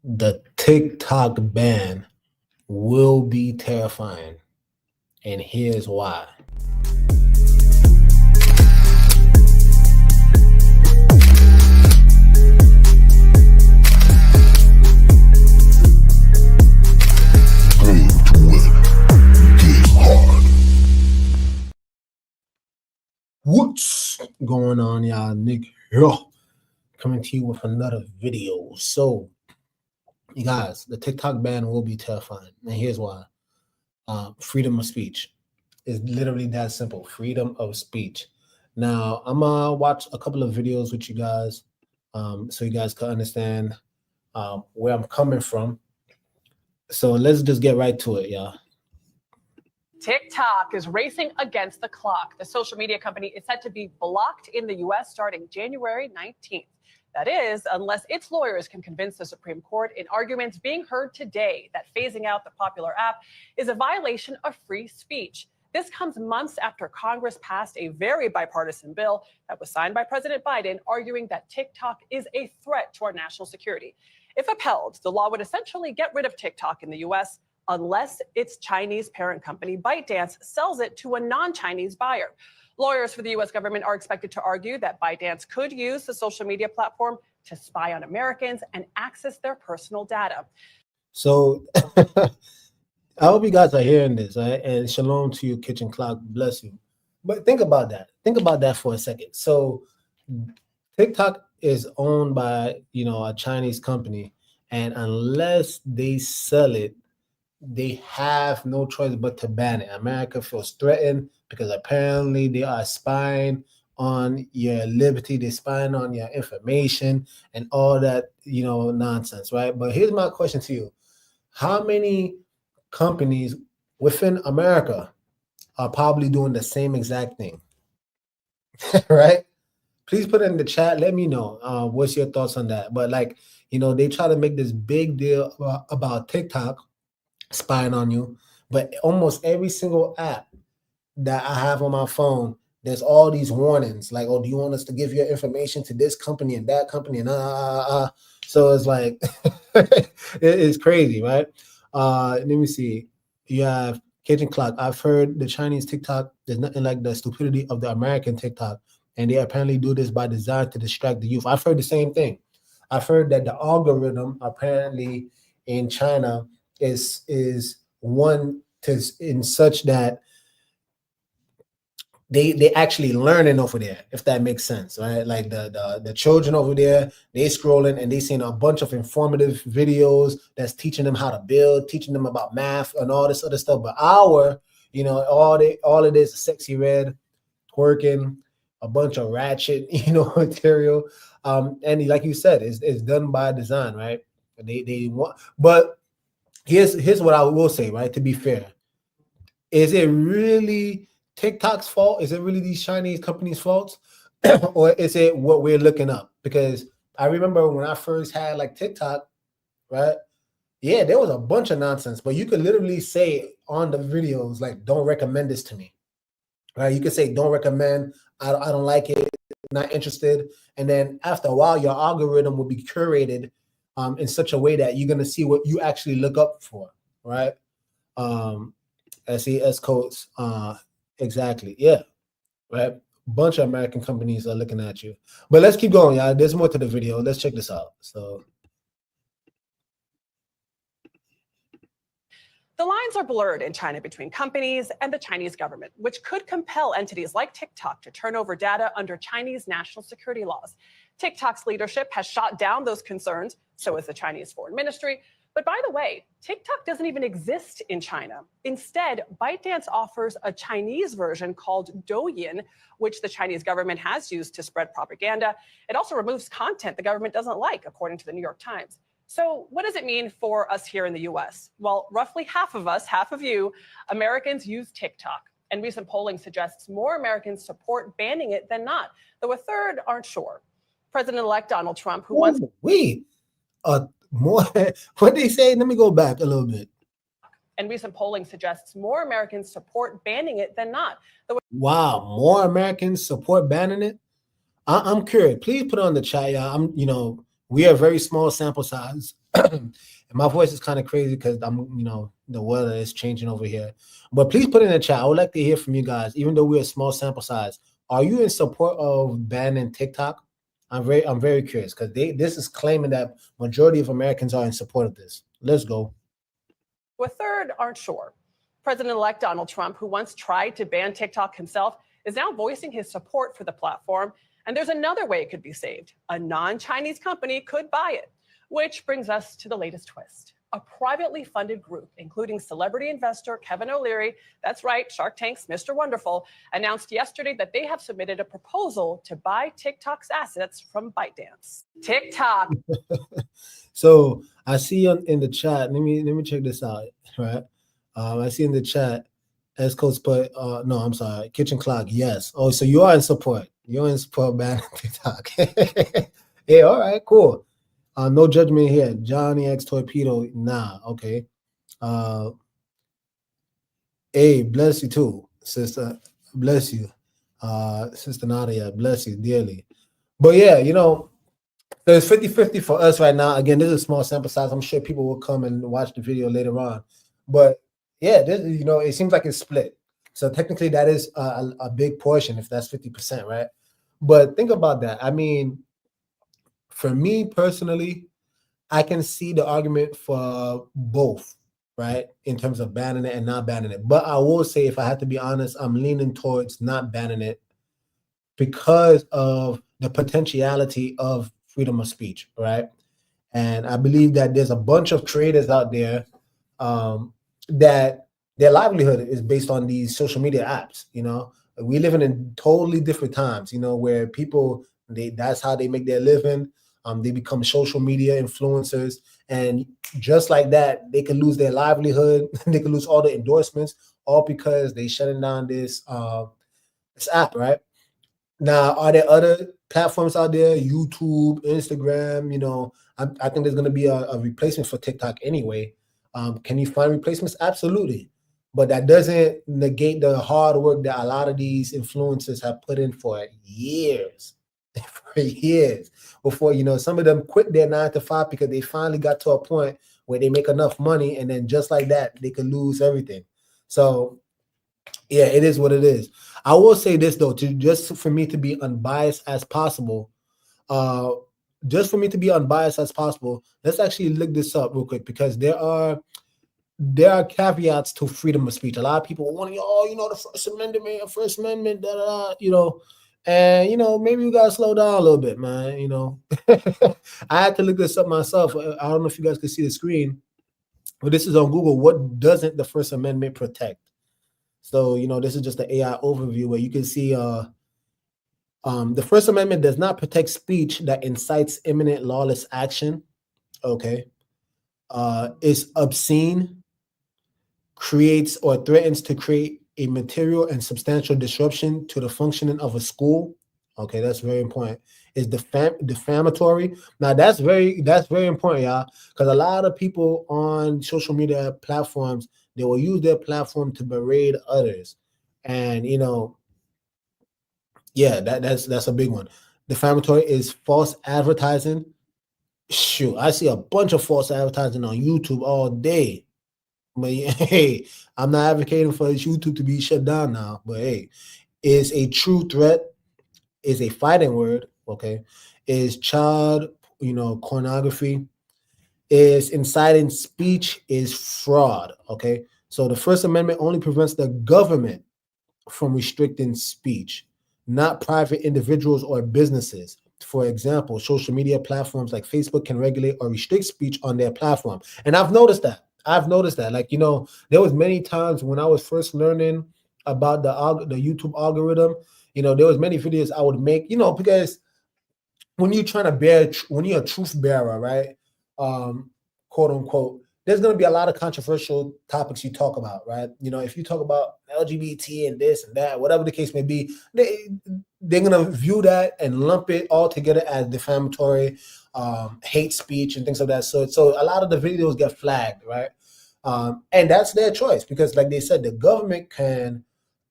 The TikTok ban will be terrifying, and here's why. What's going on, y'all? Nick here, coming to you with another video. So, you guys, the TikTok ban will be terrifying, and here's why. Freedom of speech is literally that simple. Freedom of speech. Now, I'm gonna watch a couple of videos with you guys, so you guys can understand where I'm coming from. So let's just get right to it, y'all. TikTok is racing against the clock. The social media company is set to be blocked in the U.S. starting January 19th. That is, unless its lawyers can convince the Supreme Court in arguments being heard today that phasing out the popular app is a violation of free speech. This comes months after Congress passed a very bipartisan bill that was signed by President Biden, arguing that TikTok is a threat to our national security. If upheld, the law would essentially get rid of TikTok in the U.S. unless its Chinese parent company, ByteDance, sells it to a non-Chinese buyer. Lawyers for the U.S. government are expected to argue that ByteDance could use the social media platform to spy on Americans and access their personal data. So I hope you guys are hearing this, right? And shalom to you, Kitchen Clock, bless you. But think about that. Think about that for a second. So TikTok is owned by, a Chinese company, and unless they sell it, they have no choice but to ban it. America feels threatened because apparently they are spying on your liberty, they're spying on your information and all that, nonsense, right? But here's my question to you. How many companies within America are probably doing the same exact thing? Right? Please put it in the chat. Let me know what's your thoughts on that. But they try to make this big deal about TikTok spying on you, but almost every single app that I have on my phone, there's all these warnings like, oh, do you want us to give your information to this company and that company and so it's like it's crazy, right? Let me see. You have Kitchen Clock. I've heard the Chinese TikTok, there's nothing like the stupidity of the American TikTok, and they apparently do this by design to distract the youth. I've heard the same thing. I've heard that the algorithm apparently in China is one to in such that they actually learning over there, if that makes sense, right? Like the children over there, they scrolling and they seeing a bunch of informative videos that's teaching them how to build, teaching them about math and all this other stuff. But all of this sexy red, twerking, a bunch of ratchet, material. And like you said, it's done by design, right? They want, but here's what I will say, right? To be fair, is it really TikTok's fault? Is it really these Chinese companies' fault? Or is it what we're looking up? Because I remember when I first had TikTok, right? Yeah, there was a bunch of nonsense, but you could literally say on the videos, don't recommend this to me, right? You could say, don't recommend, I don't like it, not interested. And then after a while, your algorithm will be curated in such a way that you're going to see what you actually look up for, right? SES codes, exactly, yeah, right? Bunch of American companies are looking at you. But let's keep going, y'all. There's more to the video. Let's check this out. So the lines are blurred in China between companies and the Chinese government, which could compel entities like TikTok to turn over data under Chinese national security laws. TikTok's leadership has shot down those concerns, so has the Chinese Foreign Ministry. But by the way, TikTok doesn't even exist in China. Instead, ByteDance offers a Chinese version called Douyin, which the Chinese government has used to spread propaganda. It also removes content the government doesn't like, according to the New York Times. So what does it mean for us here in the U.S.? Well, roughly half of us, half of you, Americans use TikTok. And recent polling suggests more Americans support banning it than not, though a third aren't sure. President-elect Donald Trump, who wants... more, what they say? Let me go back a little bit. And recent polling suggests more Americans support banning it than not. Wow, more Americans support banning it? I'm curious. Please put on the chat, y'all. We are a very small sample size. And my voice is kind of crazy because the weather is changing over here. But please put in the chat. I would like to hear from you guys, even though we're a small sample size. Are you in support of banning TikTok? I'm very curious because this is claiming that majority of Americans are in support of this. Let's go. A third aren't sure. President-elect Donald Trump, who once tried to ban TikTok himself, is now voicing his support for the platform. And there's another way it could be saved. A non-Chinese company could buy it, which brings us to the latest twist. A privately funded group, including celebrity investor Kevin O'Leary, that's right, Shark Tank's Mr. Wonderful, announced yesterday that they have submitted a proposal to buy TikTok's assets from ByteDance. TikTok. So I see in the chat, let me check this out, right? I see in the chat, as Coach put, no, I'm sorry, Kitchen Clock, yes. Oh, so you are in support. You're in support of banning TikTok. Hey, all right, cool. No judgment here. Johnny X Torpedo, nah, okay. Hey, bless you too, sister. Bless you. Sister Nadia, bless you dearly. But yeah, there's 50-50 for us right now. Again, this is a small sample size. I'm sure people will come and watch the video later on. But yeah, it seems like it's split. So technically that is a big portion if that's 50%, right? But think about that. I mean, for me personally, I can see the argument for both, right? In terms of banning it and not banning it. But I will say, if I have to be honest, I'm leaning towards not banning it because of the potentiality of freedom of speech, right? And I believe that there's a bunch of creators out there that their livelihood is based on these social media apps. We live in totally different times, where people, that's how they make their living. They become social media influencers, and just like that, they can lose their livelihood. They can lose all the endorsements, all because they shutting down this app, right? Now, are there other platforms out there? YouTube, Instagram, I think there's going to be a replacement for TikTok anyway. Can you find replacements? Absolutely. But that doesn't negate the hard work that a lot of these influencers have put in for years. For years before, some of them quit their 9-to-5 because they finally got to a point where they make enough money, and then just like that, they could lose everything. So yeah, it is what it is. I will say this though, just for me to be unbiased as possible, let's actually look this up real quick, because there are caveats to freedom of speech. A lot of people want the First Amendment, and maybe you gotta slow down a little bit, man. I had to look this up myself. I don't know if you guys can see the screen, but this is on Google. What doesn't the First Amendment protect? So, this is just the AI overview where you can see the First Amendment does not protect speech that incites imminent lawless action. Okay. Is obscene, creates or threatens to create a material and substantial disruption to the functioning of a school. Okay, that's very important. Is defamatory. Now that's very important, y'all, because a lot of people on social media platforms, they will use their platform to berate others, and that's a big one. Defamatory is false advertising. Shoot, I see a bunch of false advertising on YouTube all day. But hey, I'm not advocating for YouTube to be shut down now. But hey, is a true threat, is a fighting word, okay? Is child, pornography, is inciting speech, is fraud, okay? So the First Amendment only prevents the government from restricting speech, not private individuals or businesses. For example, social media platforms like Facebook can regulate or restrict speech on their platform. And I've noticed that. Like, there was many times when I was first learning about the YouTube algorithm, there was many videos I would make, because when you're trying to when you're a truth bearer, right? Quote unquote, there's going to be a lot of controversial topics you talk about, right? If you talk about LGBT and this and that, whatever the case may be, they're going to view that and lump it all together as defamatory, hate speech and things like that. So a lot of the videos get flagged, right? And that's their choice, because like they said, the government can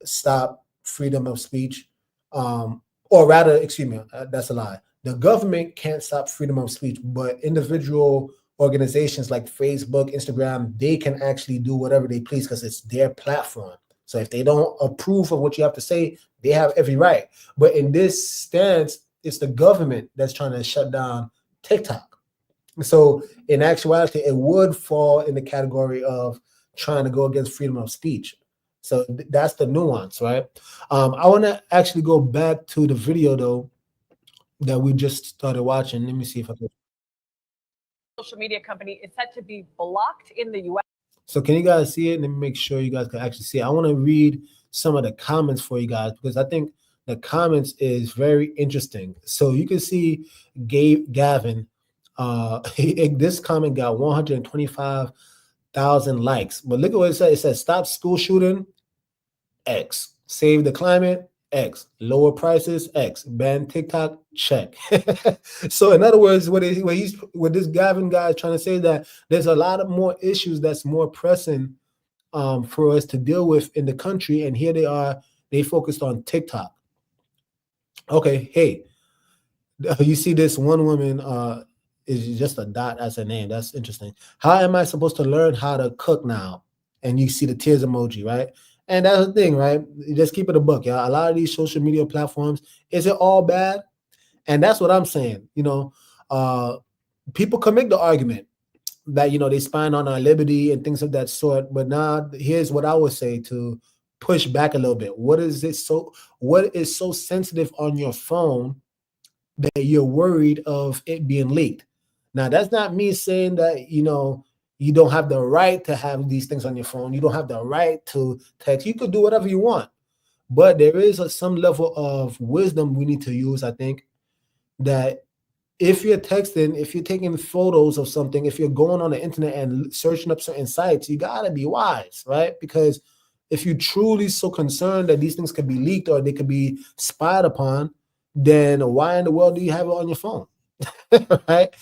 stop freedom of speech, or rather, excuse me, that's a lie. The government can't stop freedom of speech, but individual organizations like Facebook, Instagram, they can actually do whatever they please because it's their platform. So if they don't approve of what you have to say, they have every right. But in this stance, it's the government that's trying to shut down TikTok. So in actuality, it would fall in the category of trying to go against freedom of speech. So that's the nuance, right? I want to actually go back to the video though that we just started watching. Let me see if I can. Social media company is set to be blocked in the US. So can you guys see it? Let me make sure you guys can actually see it. I want to read some of the comments for you guys because I think the comments is very interesting. So you can see Gavin, this comment got 125,000 likes. But look at what it says. It says, stop school shooting, X. Save the climate, X. Lower prices, X. Ban TikTok, check. So in other words, what this Gavin guy is trying to say is that there's a lot of more issues that's more pressing for us to deal with in the country. And here they focused on TikTok. Okay, hey, you see this one woman is just a dot as a name. That's interesting. How am I supposed to learn how to cook now? And you see the tears emoji, right? And that's the thing, right? You just keep it a buck, y'all. A lot of these social media platforms, is it all bad? And that's what I'm saying. People can make the argument that, they spying on our liberty and things of that sort. But now here's what I would say to push back a little bit. What is so sensitive on your phone that you're worried of it being leaked? Now, that's not me saying that, you don't have the right to have these things on your phone. You don't have the right to text. You could do whatever you want. But there is some level of wisdom we need to use, I think, that if you're texting, if you're taking photos of something, if you're going on the internet and searching up certain sites, you got to be wise, right? Because if you're truly so concerned that these things could be leaked or they could be spied upon, then why in the world do you have it on your phone? Right?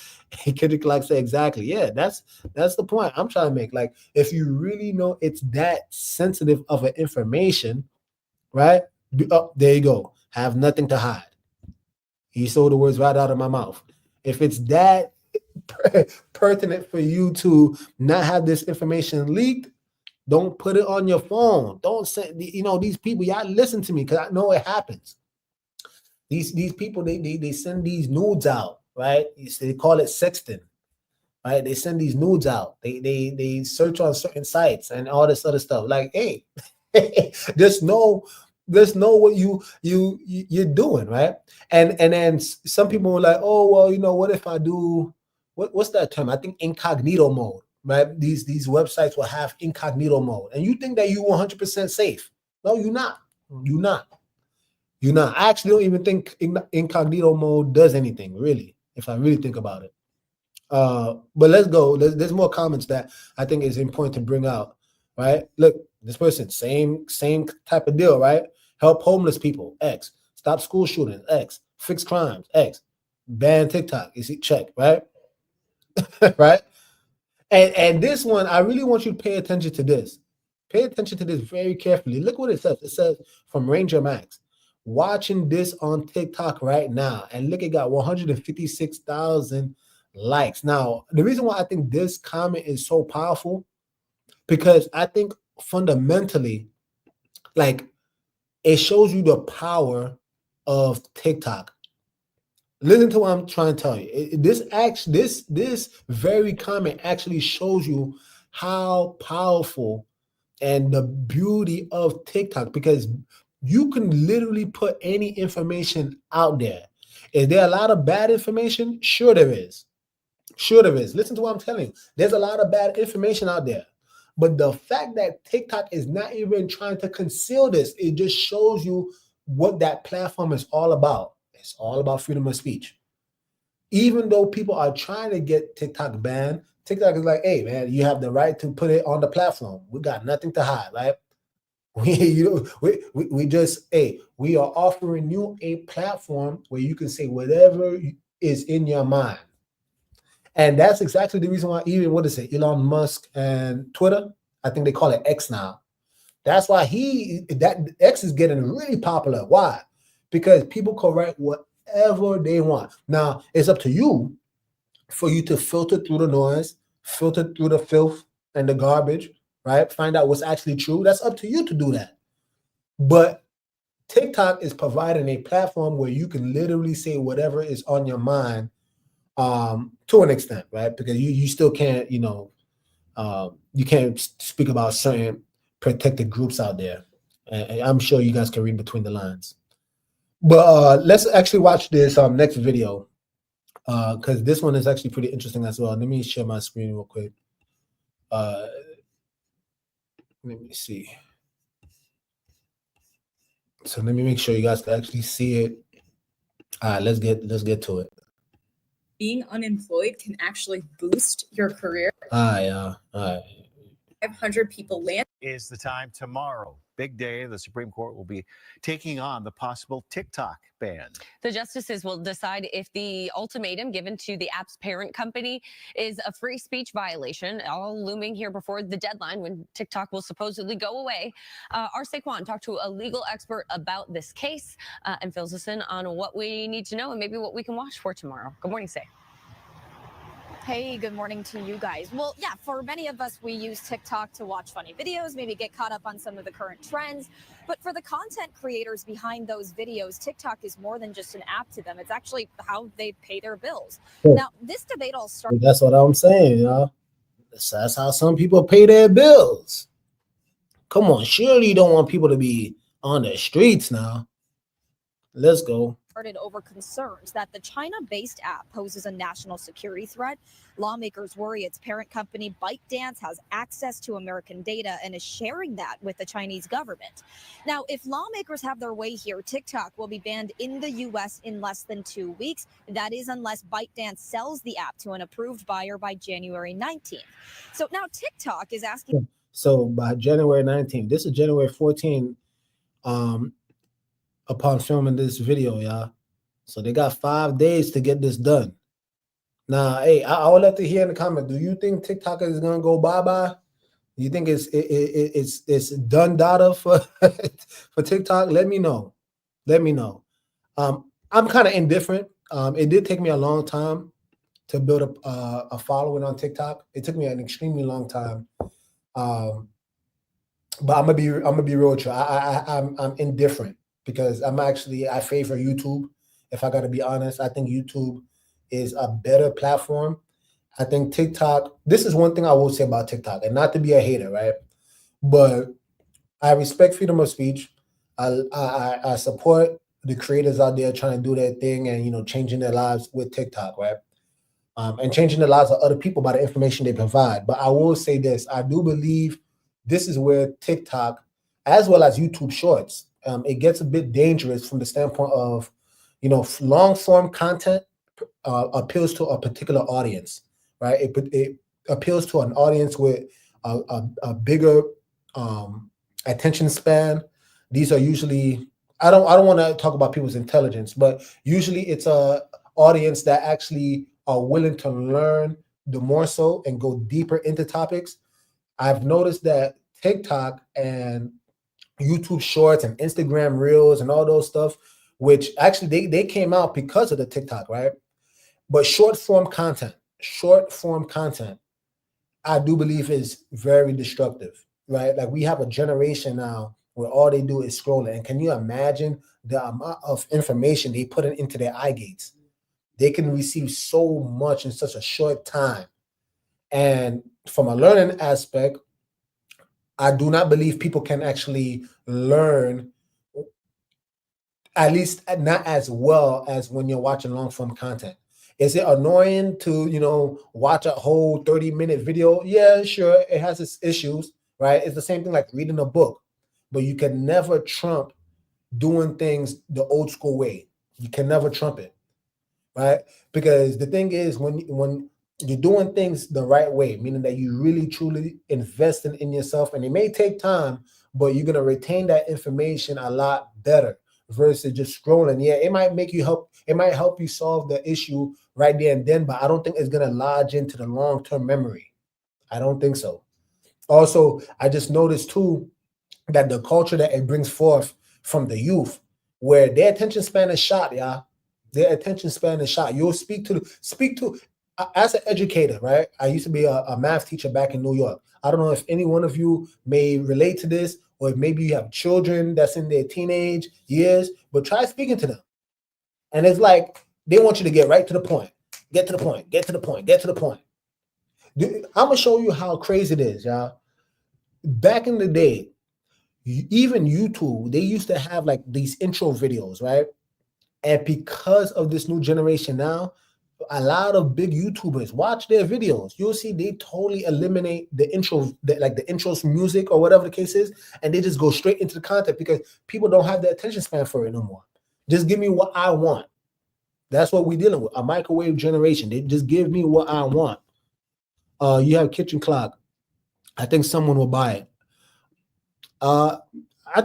Kendrick like say exactly. Yeah, that's the point I'm trying to make. Like, if you really know it's that sensitive of an information, right? There you go. Have nothing to hide. He stole the words right out of my mouth. If it's that pertinent for you to not have this information leaked, don't put it on your phone. Don't send, these people, y'all listen to me because I know it happens. These people, they send these nudes out, right? They call it sexting, right? They send these nudes out. They search on certain sites and all this other stuff. Like, hey, just know what you're doing, right? And then some people were like, oh, well, what if I do what's that term? I think incognito mode, right? These websites will have incognito mode, and you think that you 100% safe. No, you're not. I actually don't even think incognito mode does anything, really, if I really think about it. But let's go. There's more comments that I think is important to bring out, right? Look, this person, same type of deal, right? Help homeless people, X. Stop school shootings, X. Fix crimes, X. Ban TikTok, you see, check, right? Right? And this one, I really want you to pay attention to this. Pay attention to this very carefully. Look what it says. It says from Ranger Max. Watching this on TikTok right now, and look, it got 156,000 likes. Now, the reason why I think this comment is so powerful, because I think fundamentally, like, it shows you the power of TikTok. Listen to what I'm trying to tell you. This very comment actually shows you how powerful and the beauty of TikTok, because you can literally put any information out there. Is there a lot of bad information? Sure there is. Listen to what I'm telling you. There's a lot of bad information out there. But the fact that TikTok is not even trying to conceal this, it just shows you what that platform is all about. It's all about freedom of speech. Even though people are trying to get TikTok banned, TikTok is like, hey, man, you have the right to put it on the platform. We got nothing to hide, right? We are offering you a platform where you can say whatever is in your mind. And that's exactly the reason why even, Elon Musk and Twitter, I think they call it X now. That's why that X is getting really popular. Why? Because people can write whatever they want. Now, it's up to you for you to filter through the noise, filter through the filth and the garbage, right? Find out what's actually true. That's up to you to do that. But TikTok is providing a platform where you can literally say whatever is on your mind, to an extent, right? Because you still can't, you can't speak about certain protected groups out there. And I'm sure you guys can read between the lines. But let's actually watch this next video, because this one is actually pretty interesting as well. Let me share my screen real quick. Let me see. So let me make sure you guys can actually see it. All right, let's get to it. Being unemployed can actually boost your career. All right. 500 people land. Is the time tomorrow. Big day. The Supreme Court will be taking on the possible TikTok ban. The justices will decide if the ultimatum given to the app's parent company is a free speech violation, all looming here before the deadline when TikTok will supposedly go away. Our Saquon talked to a legal expert about this case and fills us in on what we need to know and maybe what we can watch for tomorrow. Good morning, Say. Hey, good morning to you guys. Well, yeah, for many of us, we use TikTok to watch funny videos, maybe get caught up on some of the current trends. But for the content creators behind those videos, TikTok is more than just an app to them. It's actually how they pay their bills. Cool. Now, this debate all started. That's what I'm saying, y'all. That's how some people pay their bills. Come on, surely you don't want people to be on the streets now. Let's go. Over concerns that the China-based app poses a national security threat. Lawmakers worry its parent company ByteDance has access to American data and is sharing that with the Chinese government. Now, if lawmakers have their way here, TikTok will be banned in the U.S. in less than 2 weeks. That is unless ByteDance sells the app to an approved buyer by January 19th. So now TikTok is asking. So by January 19th, this is January 14th. Upon filming this video, y'all. So they got 5 days to get this done. Now, hey, I would like to hear in the comment, do you think TikTok is gonna go bye-bye? You think it's done data for for TikTok? Let me know. I'm kind of indifferent. It did take me a long time to build a following on TikTok. It took me an extremely long time. But I'm gonna be real with you. I'm indifferent, because I favor YouTube. If I got to be honest, I think YouTube is a better platform. I think TikTok, this is one thing I will say about TikTok, and not to be a hater, right? But I respect freedom of speech. I support the creators out there trying to do their thing and, changing their lives with TikTok, right? And changing the lives of other people by the information they provide. But I will say this, I do believe this is where TikTok, as well as YouTube Shorts, it gets a bit dangerous from the standpoint of, long form content appeals to a particular audience, right? It appeals to an audience with a bigger attention span. These are usually, I don't want to talk about people's intelligence, but usually it's a audience that actually are willing to learn the more so and go deeper into topics. I've noticed that TikTok and YouTube Shorts and Instagram Reels and all those stuff, which actually they came out because of the TikTok, right? But short form content, I do believe is very destructive, right? Like, we have a generation now where all they do is scrolling. And can you imagine the amount of information they put into their eye gates? They can receive so much in such a short time. And from a learning aspect, I do not believe people can actually learn, at least not as well as when you're watching long form content. Is it annoying to, watch a whole 30-minute video? Yeah, sure. It has its issues, right? It's the same thing like reading a book, but you can never trump doing things the old school way. You can never trump it, right? Because the thing is, when you're doing things the right way, meaning that you really truly investing in yourself, and it may take time, but you're going to retain that information a lot better versus just scrolling. Yeah, it might help you solve the issue right there and then, but I don't think it's going to lodge into the long-term memory. I don't think so. Also, I just noticed too that the culture that it brings forth from the youth, where their attention span is shot, y'all. Their attention span is shot. You'll as an educator, right? I used to be a math teacher back in New York. I don't know if any one of you may relate to this, or if maybe you have children that's in their teenage years, but try speaking to them. And it's like they want you to get right to the point. Get to the point. Get to the point. Get to the point. I'm gonna show you how crazy it is, y'all. Back in the day, even YouTube, they used to have like these intro videos, right? And because of this new generation now, a lot of big YouTubers watch their videos. You'll see they totally eliminate the intro, like the intros music or whatever the case is, and they just go straight into the content because people don't have the attention span for it no more. Just give me what I want. That's what we're dealing with, a microwave generation. They just give me what I want. You have Kitchen Clock. I think someone will buy it. I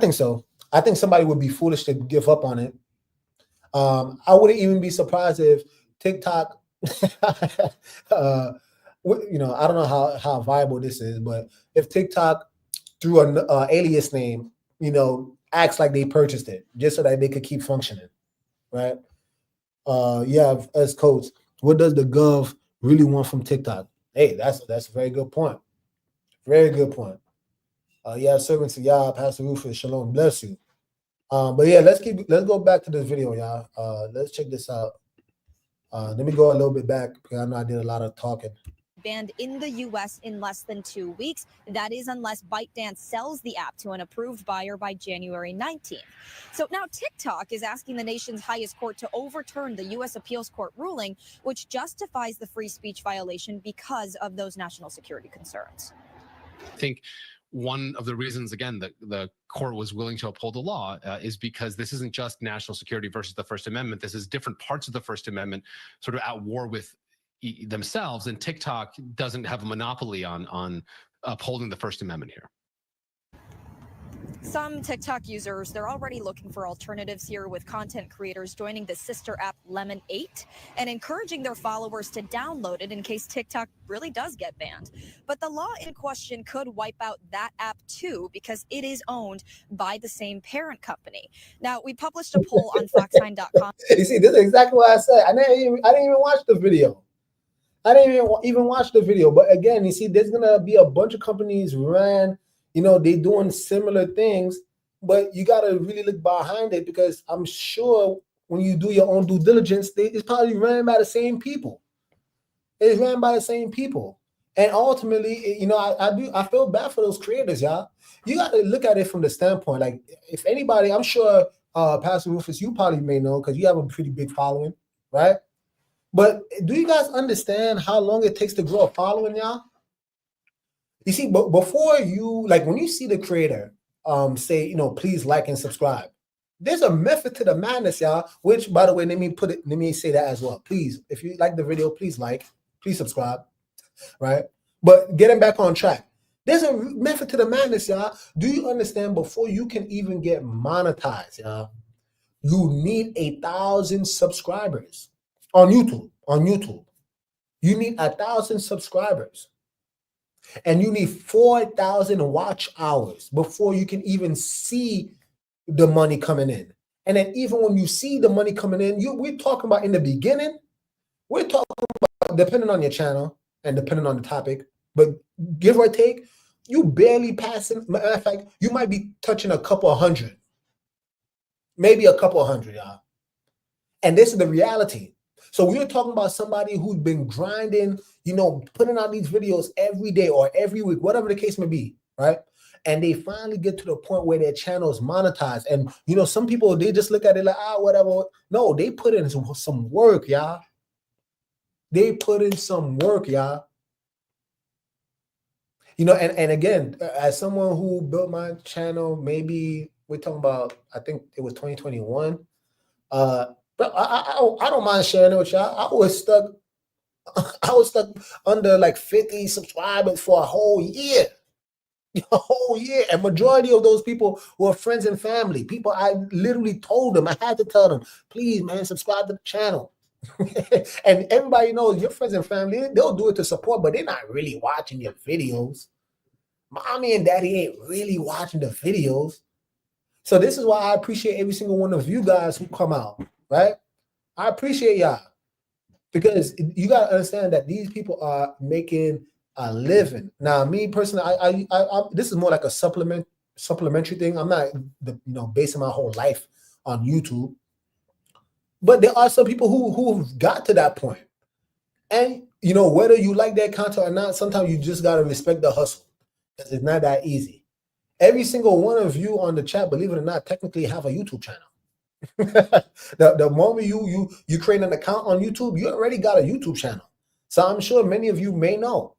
think so. I think somebody would be foolish to give up on it. I wouldn't even be surprised if TikTok, I don't know how viable this is, but if TikTok through an alias name, acts like they purchased it just so that they could keep functioning, right? As coach, what does the gov really want from TikTok? Hey, that's a very good point. Very good point. Servants of Yah, Pastor Rufus, Shalom, bless you. But yeah, let's go back to this video, y'all. Let's check this out. Let me go a little bit back because I know I did a lot of talking. Banned in the U.S. in less than 2 weeks. That is unless ByteDance sells the app to an approved buyer by January 19th. So now TikTok is asking the nation's highest court to overturn the U.S. Appeals Court ruling, which justifies the free speech violation because of those national security concerns. I think one of the reasons, again, that the court was willing to uphold the law is because this isn't just national security versus the First Amendment. This is different parts of the First Amendment sort of at war with themselves, and TikTok doesn't have a monopoly on upholding the First Amendment here. Some TikTok users, they're already looking for alternatives here, with content creators joining the sister app Lemon 8 and encouraging their followers to download it in case TikTok really does get banned. But the law in question could wipe out that app too, because it is owned by the same parent company. Now, we published a poll on Fox9.com. You see, this is exactly what I said. I didn't even watch the video. I didn't even watch the video. But again, you see, there's gonna be a bunch of companies they doing similar things, but you got to really look behind it, because I'm sure when you do your own due diligence, it's probably ran by the same people. It's ran by the same people. And ultimately, I feel bad for those creators, y'all. You got to look at it from the standpoint, like, if anybody, I'm sure Pastor Rufus, you probably may know because you have a pretty big following, right? But do you guys understand how long it takes to grow a following, y'all? You see, but before you, like, when you see the creator say, please like and subscribe, there's a method to the madness, y'all, which, by the way, let me say that as well. Please, if you like the video, please like, please subscribe, right? But getting back on track, there's a method to the madness, y'all. Do you understand, before you can even get monetized, y'all, you need 1,000 subscribers on YouTube. You need 1,000 subscribers. And you need 4,000 watch hours before you can even see the money coming in. And then even when you see the money coming in, we're talking about in the beginning, we're talking about, depending on your channel and depending on the topic, but give or take, you barely passing. Matter of fact, you might be touching a couple of hundred, maybe a couple of hundred, y'all. And this is the reality. So we're talking about somebody who's been grinding, putting out these videos every day or every week, whatever the case may be, right? And they finally get to the point where their channel is monetized. And, some people, they just look at it like, whatever. No, they put in some work, y'all. They put in some work, y'all. And again, as someone who built my channel, maybe we're talking about, I think it was 2021. But I don't mind sharing it with y'all. I was stuck under like 50 subscribers for a whole year. And majority of those people were friends and family. People I literally told them, I had to tell them, please, man, subscribe to the channel. And everybody knows your friends and family, they'll do it to support, but they're not really watching your videos. Mommy and daddy ain't really watching the videos. So this is why I appreciate every single one of you guys who come out, right? I appreciate y'all because you gotta understand that these people are making a living. Now, me personally, I this is more like a supplementary thing. I'm not basing my whole life on YouTube, but there are some people who've got to that point. And whether you like that content or not, sometimes you just gotta respect the hustle because it's not that easy. Every single one of you on the chat, believe it or not, technically have a YouTube channel. the moment you create an account on YouTube, you already got a YouTube channel. So I'm sure many of you may know.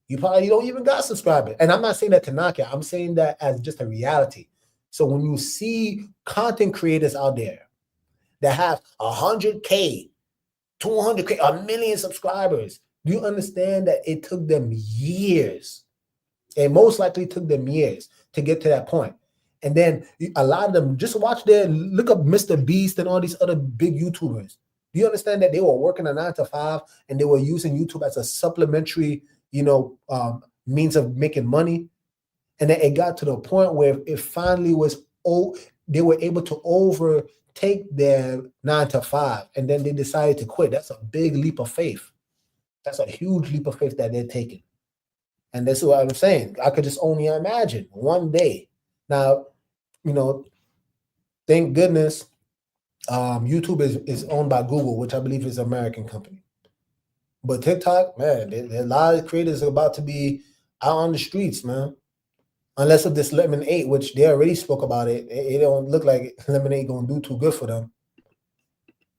You probably don't even got subscribers. And I'm not saying that to knock it. I'm saying that as just a reality. So when you see content creators out there that have 100K, 200K, 1 million subscribers, do you understand that it took them years? It most likely took them years to get to that point. And then a lot of them, just look up Mr. Beast and all these other big YouTubers. Do you understand that they were working a 9 to 5 and they were using YouTube as a supplementary, means of making money? And then it got to the point where it finally was, they were able to overtake their 9 to 5, and then they decided to quit. That's a big leap of faith. That's a huge leap of faith that they're taking. And that's what I'm saying. I could just only imagine one day. Now, thank goodness YouTube is owned by Google, which I believe is an American company. But TikTok, man, a lot of creators are about to be out on the streets, man. Unless of this Lemonade, which they already spoke about it. It don't look like Lemonade going to do too good for them.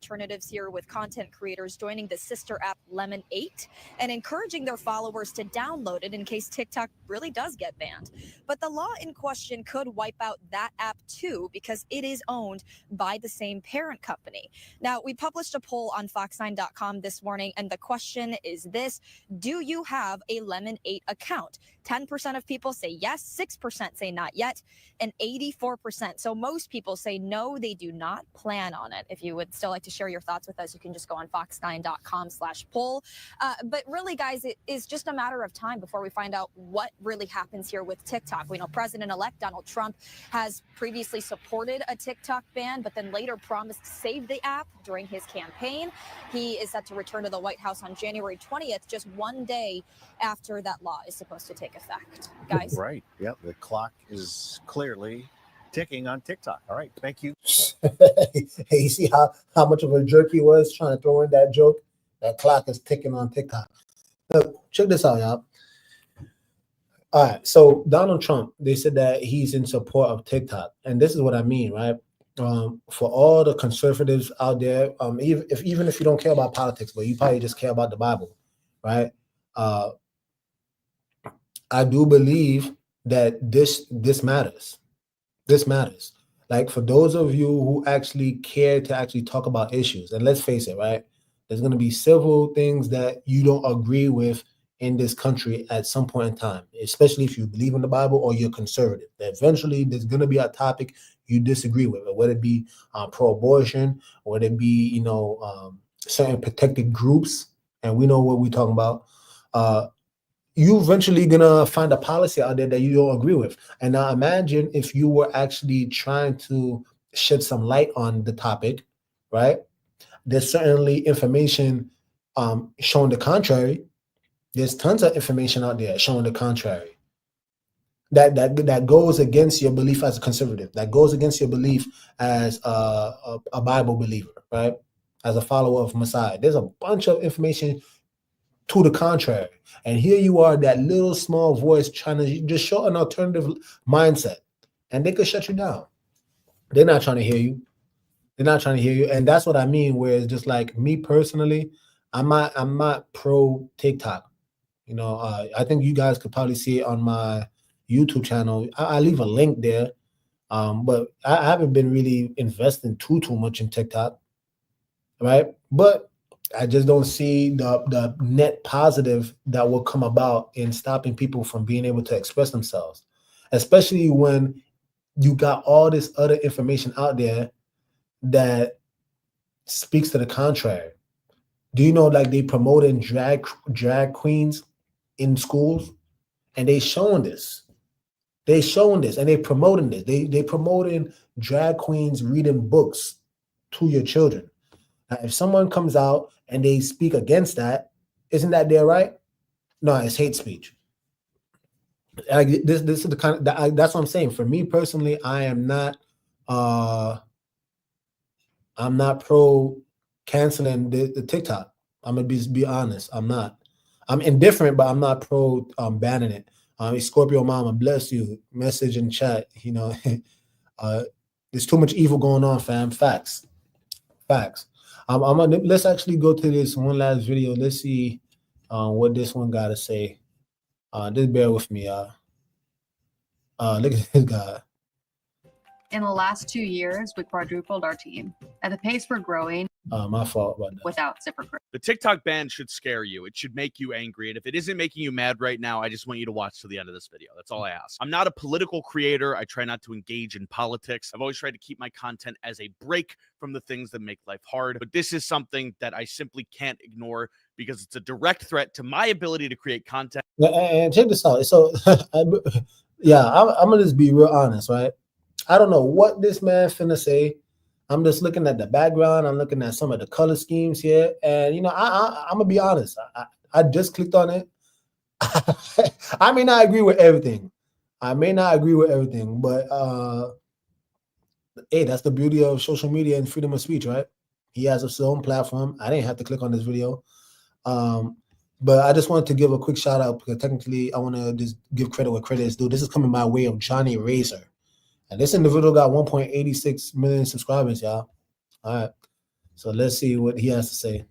Alternatives here with content creators joining the sister app Lemon 8 and encouraging their followers to download it in case TikTok really does get banned. But the law in question could wipe out that app too because it is owned by the same parent company. Now, we published a poll on Fox9.com this morning, and the question is this: do you have a Lemon 8 account? 10% of people say yes, 6% say not yet, and 84%. So most people say no, they do not plan on it. If you would still like to share your thoughts with us, you can just go on fox9.com/poll. But really, guys, it is just a matter of time before we find out what really happens here with TikTok. We know President-elect Donald Trump has previously supported a TikTok ban, but then later promised to save the app during his campaign. He is set to return to the White House on January 20th, just one day after that law is supposed to take effect. Guys? Right. Yep. The clock is clearly ticking on TikTok. All right. Thank you. Hey, you see how much of a jerk he was trying to throw in that joke? That clock is ticking on TikTok. Look, check this out, y'all. All right. So Donald Trump, they said that he's in support of TikTok. And this is what I mean, right? For all the conservatives out there, even if you don't care about politics, but you probably just care about the Bible, right? I do believe that this matters. This matters. Like, for those of you who actually care to actually talk about issues, and let's face it, right? There's going to be several things that you don't agree with in this country at some point in time, especially if you believe in the Bible or you're conservative. That eventually there's going to be a topic you disagree with, whether it be pro-abortion, or whether it be, certain protected groups, and we know what we're talking about. You eventually gonna find a policy out there that you don't agree with. And now imagine if you were actually trying to shed some light on the topic, right? There's certainly information showing the contrary. There's tons of information out there showing the contrary. That goes against your belief as a conservative. That goes against your belief as a Bible believer, right? As a follower of Messiah. There's a bunch of information to the contrary. And here you are, that little small voice trying to just show an alternative mindset. And they could shut you down. They're not trying to hear you. They're not trying to hear you. And that's what I mean, where it's just like, me personally, I'm not pro TikTok. I think you guys could probably see it on my YouTube channel. I leave a link there. But I haven't been really investing too much in TikTok. Right? But I just don't see the net positive that will come about in stopping people from being able to express themselves, especially when you got all this other information out there that speaks to the contrary. Do you know, like, they promoting drag queens in schools, and they showing this. And they promoting this. They promoting drag queens reading books to your children. Now, if someone comes out and they speak against that, isn't that their right? No, it's hate speech. Like this is the kind of that's what I'm saying. For me personally, I'm not pro canceling the TikTok. I'm gonna be honest. I'm not. I'm indifferent, but I'm not pro banning it. Scorpio Mama, bless you. Message in chat. You know, there's too much evil going on, fam. Facts. Let's actually go to this one last video. Let's see what this one got to say. Just bear with me, y'all. Look at this guy. In the last 2 years, we quadrupled our team. At the pace we're growing, My fault about that. without ZipRecruiter. The TikTok ban should scare you. It should make you angry. And if it isn't making you mad right now, I just want you to watch to the end of this video. That's all I ask. I'm not a political creator. I try not to engage in politics. I've always tried to keep my content as a break from the things that make life hard. But this is something that I simply can't ignore because it's a direct threat to my ability to create content. And check this out. So, yeah, I'm gonna just be real honest, right? I don't know what this man finna say. I'm just looking at the background. I'm looking at some of the color schemes here, and you know, I'm gonna be honest. I just clicked on it. I may not agree with everything. But hey, that's the beauty of social media and freedom of speech, right? He has his own platform. I didn't have to click on this video. But I just wanted to give a quick shout out because technically I want to just give credit where credit is due. This is coming by way of Johnny Razor. And this individual got 1.86 million subscribers, y'all. All right. So let's see what he has to say.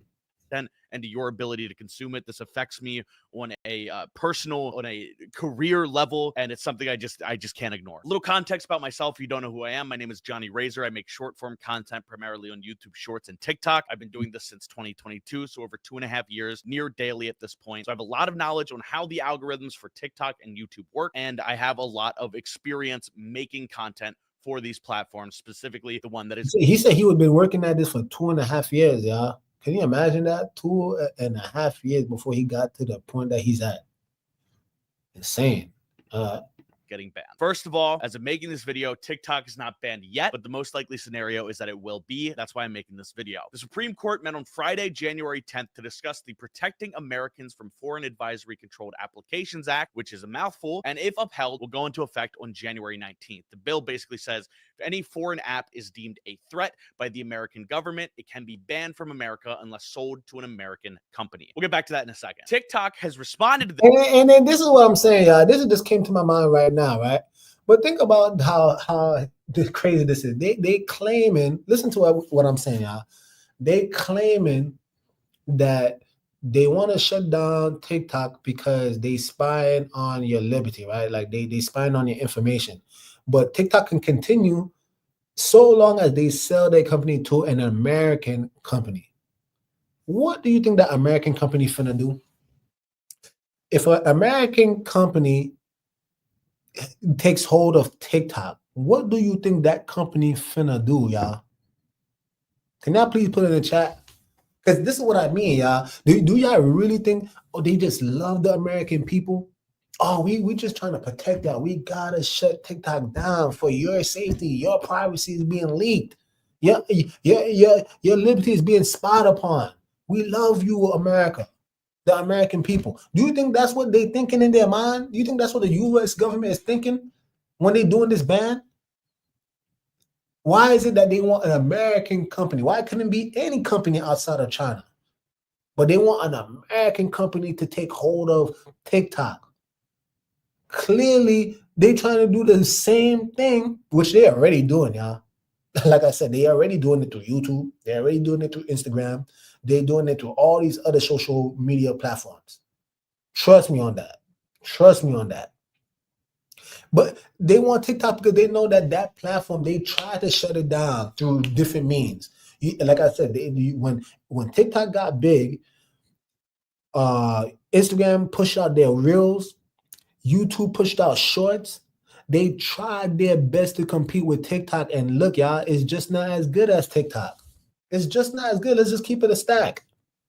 And to your ability to consume it. This affects me on a personal, on a career level, and it's something I just can't ignore. A little context about myself, if you don't know who I am. My name is Johnny Razor. I make short form content primarily on YouTube Shorts and TikTok. I've been doing this since 2022, so over 2.5 years, near daily at this point. So I have a lot of knowledge on how the algorithms for TikTok and YouTube work, and I have a lot of experience making content for these platforms, specifically the one that is. He said he would been working at this for 2.5 years, y'all. Can you imagine that? 2.5 years before he got to the point that he's at. Insane. Getting banned. First of all, as of making this video, TikTok is not banned yet, but the most likely scenario is that it will be. That's why I'm making this video. The Supreme Court met on Friday, January 10th to discuss the Protecting Americans from Foreign Advisory Controlled Applications Act, which is a mouthful, and if upheld, will go into effect on January 19th. The bill basically says if any foreign app is deemed a threat by the American government, it can be banned from America unless sold to an American company. We'll get back to that in a second. TikTok has responded to this. And then this is what I'm saying, y'all. This just came to my mind right now, right? But think about how crazy this is. They claiming, listen to what I'm saying, y'all. They claiming that they want to shut down TikTok because they spying on your liberty, right? Like they spying on your information. But TikTok can continue so long as they sell their company to an American company. What do you think that American company finna do? If an American company takes hold of TikTok, what do you think that company finna do, y'all? Can y'all please put it in the chat? Because this is what I mean, y'all. Do y'all really think, oh, they just love the American people? Oh, we just trying to protect y'all. We gotta shut TikTok down for your safety. Your privacy is being leaked. Your liberty is being spied upon. We love you, America. The American people. Do you think that's what they thinking in their mind? Do you think that's what the U.S. government is thinking when they doing this ban? Why is it that they want an American company? Why couldn't it be any company outside of China? But they want an American company to take hold of TikTok. Clearly, they trying to do the same thing, which they're already doing, y'all. Like I said, they already doing it through YouTube. They're already doing it through Instagram. They're doing it through all these other social media platforms. Trust me on that. Trust me on that. But they want TikTok because they know that that platform, they try to shut it down through different means. Like I said, when TikTok got big, Instagram pushed out their reels, YouTube pushed out shorts. They tried their best to compete with TikTok, and look, y'all, it's just not as good as TikTok. It's just not as good. Let's just keep it a stack.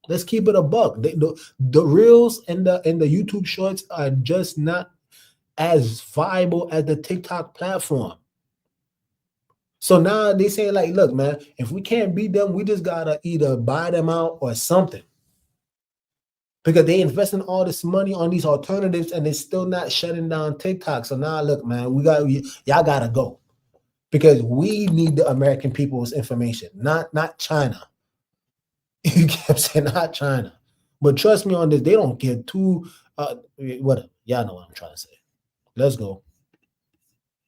Let's keep it a buck. The reels and the YouTube shorts are just not as viable as the TikTok platform. So now they say like, look, man, if we can't beat them, we just gotta either buy them out or something. Because they investing all this money on these alternatives and they're still not shutting down TikTok. So now look, man, y'all gotta go. Because we need the American people's information, not China. You get what I'm saying? Not China. But trust me on this, they don't give two whatever. Y'all know what I'm trying to say. Let's go.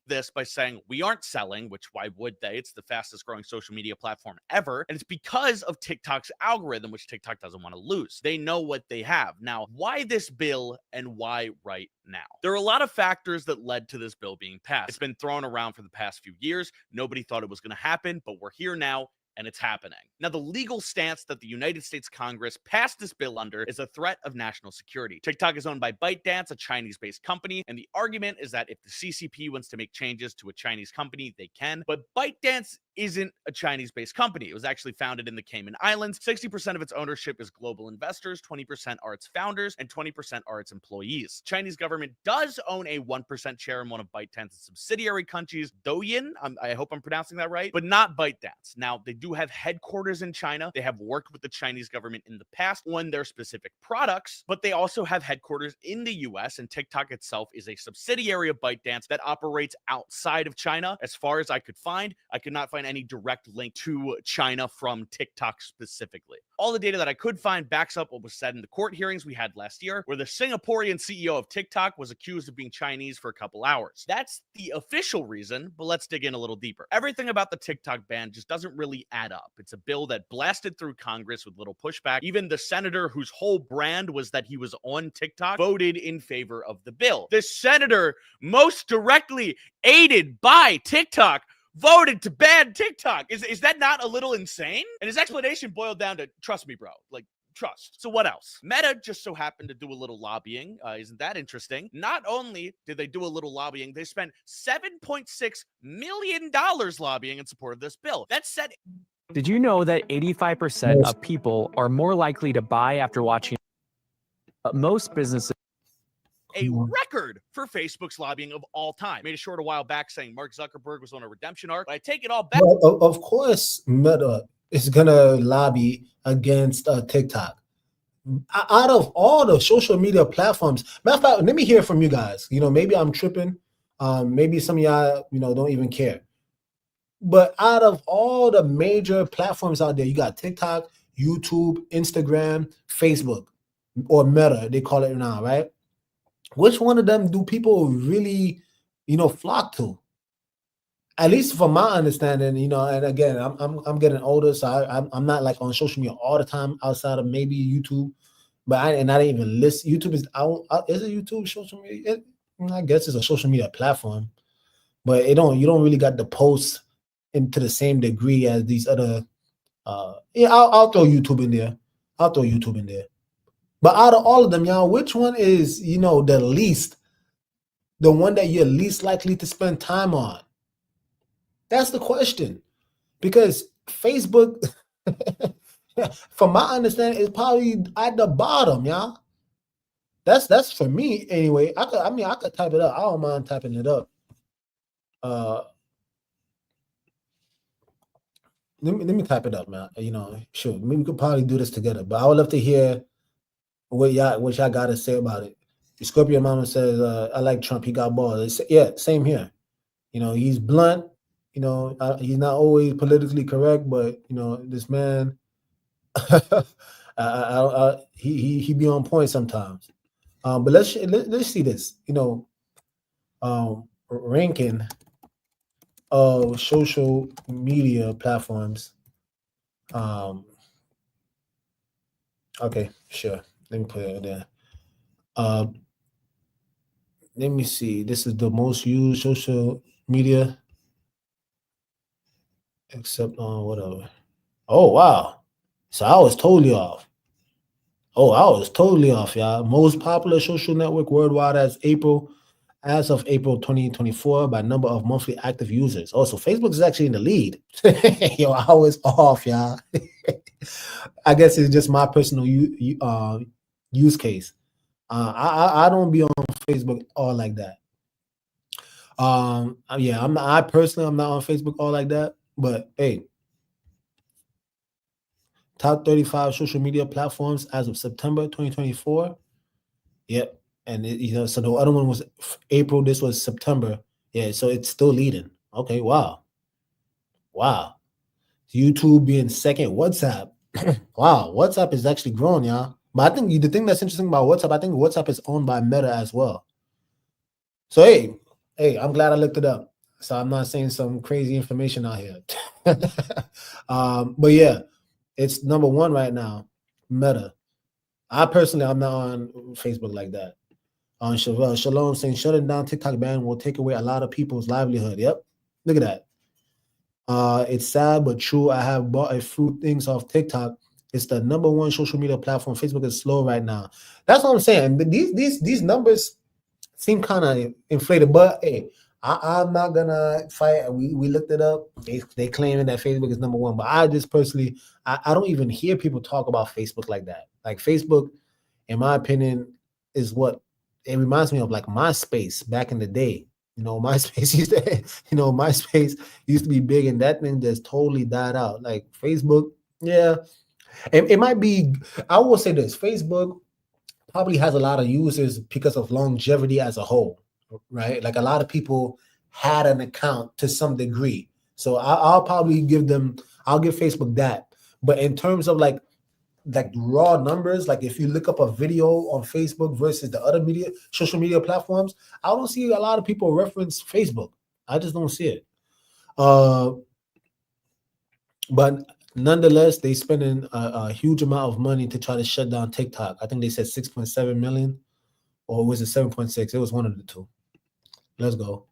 This by saying we aren't selling, which why would they? It's the fastest growing social media platform ever. And it's because of TikTok's algorithm, which TikTok doesn't want to lose. They know what they have. Now, why this bill and why right now? There are a lot of factors that led to this bill being passed. It's been thrown around for the past few years. Nobody thought it was going to happen, but we're here now. And it's happening. Now, the legal stance that the United States Congress passed this bill under is a threat of national security. TikTok is owned by ByteDance, a Chinese-based company, and the argument is that if the CCP wants to make changes to a Chinese company, they can. But ByteDance isn't a Chinese-based company. It was actually founded in the Cayman Islands. 60% of its ownership is global investors, 20% are its founders, and 20% are its employees. Chinese government does own a 1% share in one of ByteDance's subsidiary countries, Douyin. I hope I'm pronouncing that right, but not ByteDance. Now, they do have headquarters in China. They have worked with the Chinese government in the past on their specific products, but they also have headquarters in the US, and TikTok itself is a subsidiary of ByteDance that operates outside of China. As far as I could find, I could not find any direct link to China from TikTok specifically. All the data that I could find backs up what was said in the court hearings we had last year, where the Singaporean CEO of TikTok was accused of being Chinese for a couple hours. That's the official reason, but let's dig in a little deeper. Everything about the TikTok ban just doesn't really add up. It's a bill that blasted through Congress with little pushback. Even the senator whose whole brand was that he was on TikTok voted in favor of the bill. The senator most directly aided by TikTok voted to ban TikTok. Is that not a little insane? And his explanation boiled down to, trust me, bro, like, trust. So what else? Meta just so happened to do a little lobbying. Isn't that interesting? Not only did they do a little lobbying, they spent $7.6 million lobbying in support of this bill. That said, did you know that 85% of people are more likely to buy after watching most businesses? A record for Facebook's lobbying of all time. Made a short a while back saying Mark Zuckerberg was on a redemption arc, but I take it all back. Well, of course, Meta is gonna lobby against TikTok. Out of all the social media platforms, matter of fact, let me hear from you guys. Maybe I'm tripping. Maybe some of y'all, don't even care. But out of all the major platforms out there, you got TikTok, YouTube, Instagram, Facebook, or Meta, they call it now, right? Which one of them do people really, flock to? At least from my understanding, and again, I'm getting older, so I'm not like on social media all the time outside of maybe YouTube, but I didn't even list. YouTube is it YouTube social media? I guess it's a social media platform, but you don't really got the posts into the same degree as these other. I'll throw YouTube in there. But out of all of them, y'all, which one is, the one that you're least likely to spend time on? That's the question. Because Facebook, from my understanding, is probably at the bottom, y'all. That's for me anyway. I could type it up. I don't mind typing it up. Let me type it up, man. Sure. We could probably do this together, but I would love to hear what y'all got to say about it. Scorpio Mama says, I like Trump. He got balls. Yeah, same here. He's blunt. He's not always politically correct, but this man, he be on point sometimes. But let's see this. Ranking of social media platforms. Okay, sure. Let me put it there. Let me see. This is the most used social media, except on whatever. Oh, wow. So I was totally off. Y'all. Most popular social network worldwide as of April 2024 by number of monthly active users. Oh, so Facebook is actually in the lead. Yo, I was off, y'all. I guess it's just my personal use case. I don't be on Facebook all like that. Yeah, I personally, I'm not on Facebook all like that, but hey, top 35 social media platforms as of September 2024. Yep. And so the other one was April, this was September. Yeah, so it's still leading. Okay, wow. YouTube being second, WhatsApp. Wow, WhatsApp is actually growing, y'all. But I think the thing that's interesting about WhatsApp, I think WhatsApp is owned by Meta as well. So hey, I'm glad I looked it up. So I'm not saying some crazy information out here. But yeah, it's number one right now, Meta. I'm not on Facebook like that. On Shalom saying shutting down TikTok ban will take away a lot of people's livelihood. Yep, look at that. It's sad but true. I have bought a few things off TikTok. It's the number one social media platform. Facebook is slow right now. That's what I'm saying. These numbers seem kind of inflated, but hey, I'm not gonna fight. We looked it up. They claiming that Facebook is number one, but I just personally, I don't even hear people talk about Facebook like that. Like Facebook, in my opinion, is what it reminds me of, like MySpace back in the day. MySpace used to be big, and that thing just totally died out. Like Facebook, yeah, it might be. I will say this: Facebook probably has a lot of users because of longevity as a whole, right? Like a lot of people had an account to some degree, so I'll probably give Facebook that. But in terms of like raw numbers, like if you look up a video on Facebook versus the other social media platforms, I don't see a lot of people reference Facebook. I just don't see it. But nonetheless, they spending a huge amount of money to try to shut down TikTok. I think they said 6.7 million, or was it 7.6? It was one of the two. Let's go.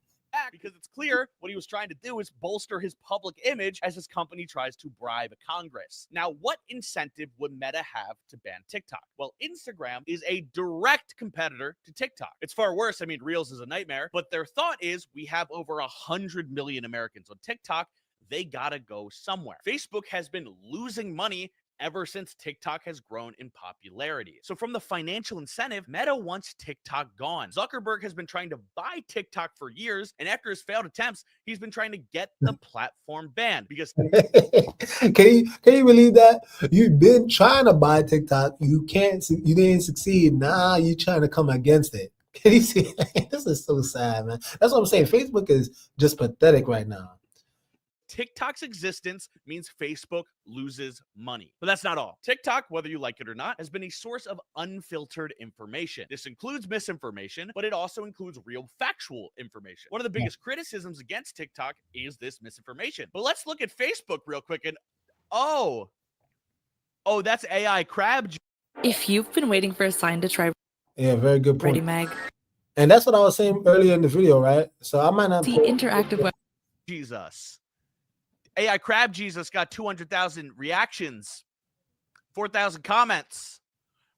Because it's clear what he was trying to do is bolster his public image as his company tries to bribe Congress. Now, what incentive would Meta have to ban TikTok? Well, Instagram is a direct competitor to TikTok. It's far worse. I mean, Reels is a nightmare, but their thought is we have over 100 million Americans on TikTok. They gotta go somewhere. Facebook has been losing money ever since TikTok has grown in popularity. So from the financial incentive, Meta wants TikTok gone. Zuckerberg has been trying to buy TikTok for years, and after his failed attempts, he's been trying to get the platform banned because can you believe that? You've been trying to buy TikTok, you didn't succeed. Now you're trying to come against it. Can you see? This is so sad, man. That's what I'm saying. Facebook is just pathetic right now. TikTok's existence means Facebook loses money. But that's not all. TikTok, whether you like it or not, has been a source of unfiltered information. This includes misinformation, but it also includes real factual information. One of the biggest criticisms against TikTok is this misinformation. But let's look at Facebook real quick and oh, that's AI crab. If you've been waiting for a sign to try, yeah, very good point. Ready Mag. And that's what I was saying earlier in the video, right? So I might not see interactive web. Jesus. AI Crab Jesus got 200,000 reactions, 4,000 comments,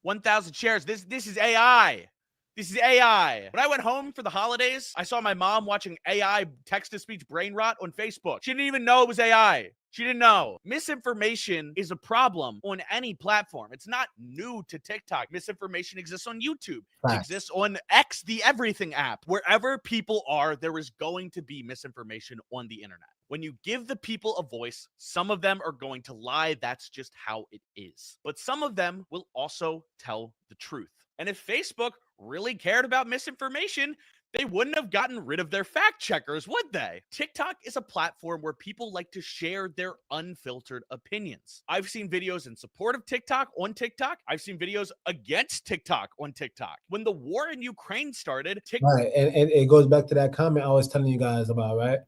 1,000 shares. This is AI. This is AI. When I went home for the holidays, I saw my mom watching AI text-to-speech brain rot on Facebook. She didn't even know it was AI. She didn't know. Misinformation is a problem on any platform. It's not new to TikTok. Misinformation exists on YouTube. It exists on X, the everything app. Wherever people are, there is going to be misinformation on the internet. When you give the people a voice, some of them are going to lie. That's just how it is. But some of them will also tell the truth. And if Facebook really cared about misinformation, they wouldn't have gotten rid of their fact checkers, would they? TikTok is a platform where people like to share their unfiltered opinions. I've seen videos in support of TikTok on TikTok. I've seen videos against TikTok on TikTok. When the war in Ukraine started, TikTok... Right, and it goes back to that comment I was telling you guys about, right?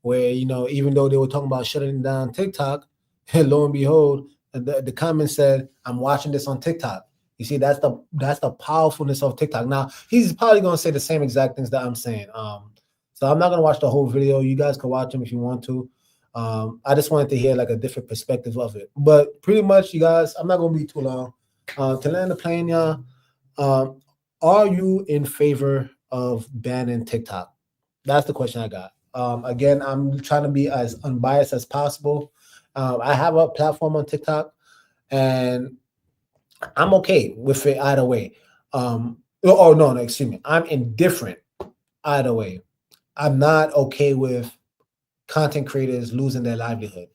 Where, even though they were talking about shutting down TikTok, and lo and behold, the comment said, I'm watching this on TikTok. You see, that's the powerfulness of TikTok. Now, he's probably going to say the same exact things that I'm saying. So I'm not going to watch the whole video. You guys can watch them if you want to. I just wanted to hear like a different perspective of it. But pretty much, you guys, I'm not going to be too long. To land the plane, y'all, are you in favor of banning TikTok? That's the question I got. Again, I'm trying to be as unbiased as possible. I have a platform on TikTok, and I'm okay with it either way. No, excuse me. I'm indifferent either way. I'm not okay with content creators losing their livelihood.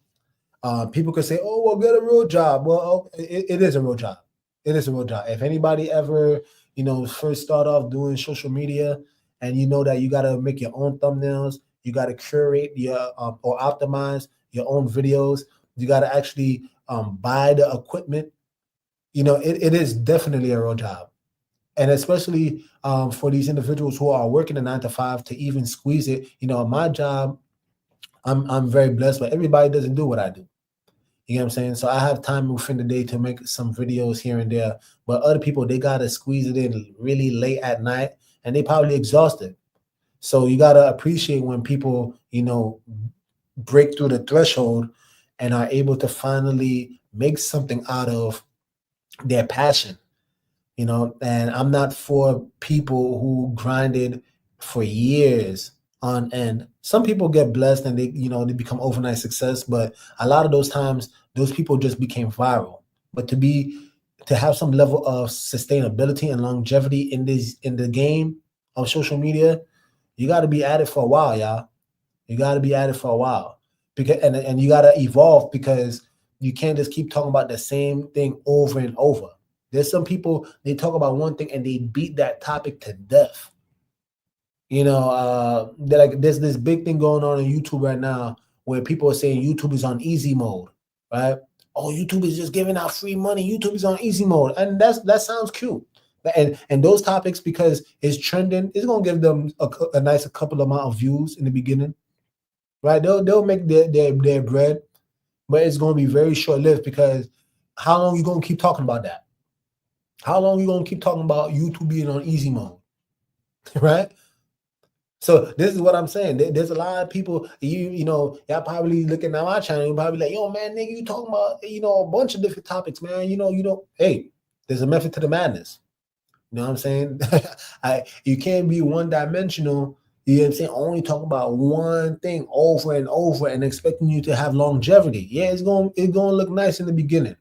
People could say, "Oh, well, get a real job." Well, it is a real job. It is a real job. If anybody ever, first start off doing social media, and you know that you got to make your own thumbnails, you got to curate your or optimize your own videos, you got to actually buy the equipment. It is definitely a real job, and especially for these individuals who are working a 9 to 5 to even squeeze it. My job, I'm very blessed, but everybody doesn't do what I do. You know what I'm saying? So I have time within the day to make some videos here and there, but other people, they got to squeeze it in really late at night, and they probably exhausted. So you got to appreciate when people, break through the threshold and are able to finally make something out of their passion, and I'm not for people who grinded for years on end. Some people get blessed and they become overnight success, but a lot of those times those people just became viral. But to have some level of sustainability and longevity in the game of social media, you got to be at it for a while, y'all. You got to be at it for a while, because and you got to evolve, because you can't just keep talking about the same thing over and over. There's some people, they talk about one thing and they beat that topic to death. There's this big thing going on YouTube right now where people are saying YouTube is on easy mode, right? Oh, YouTube is just giving out free money. YouTube is on easy mode, and that sounds cute. And those topics, because it's trending, it's gonna give them a nice couple amount of views in the beginning, right? They'll make their bread, but it's gonna be very short lived, because how long you gonna keep talking about that? How long you gonna keep talking about YouTube being on easy mode, right? So this is what I'm saying. There's a lot of people, y'all probably looking at my channel, you're probably like, yo, man, nigga, you talking about, a bunch of different topics, man. Hey, there's a method to the madness. You know what I'm saying? You can't be one dimensional, you know what I'm saying, only talk about one thing over and over and expecting you to have longevity. Yeah, it's gonna look nice in the beginning,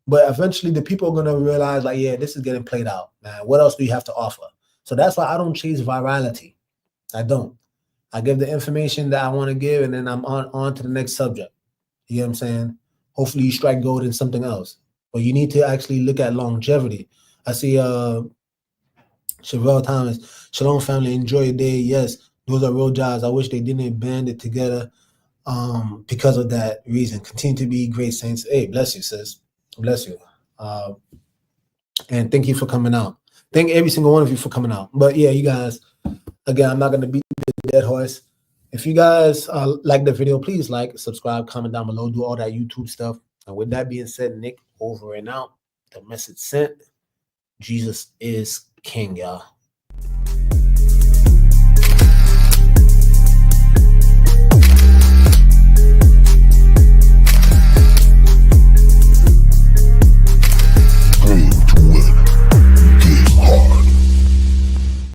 but eventually the people are gonna realize, like, yeah, this is getting played out, man. What else do you have to offer? So that's why I don't chase virality. I don't. I give the information that I want to give, and then I'm on to the next subject. You know what I'm saying? Hopefully you strike gold in something else. But you need to actually look at longevity. I see Chevelle Thomas, Shalom family, enjoy your day. Yes, those are real jobs. I wish they didn't band it together because of that reason. Continue to be great saints. Hey, bless you, sis. Bless you. And thank you for coming out. Thank every single one of you for coming out. But yeah, you guys, again, I'm not going to beat the dead horse. If you guys like the video, please like, subscribe, comment down below, do all that YouTube stuff. And with that being said, Nick over and out. The message sent. Jesus is King, y'all.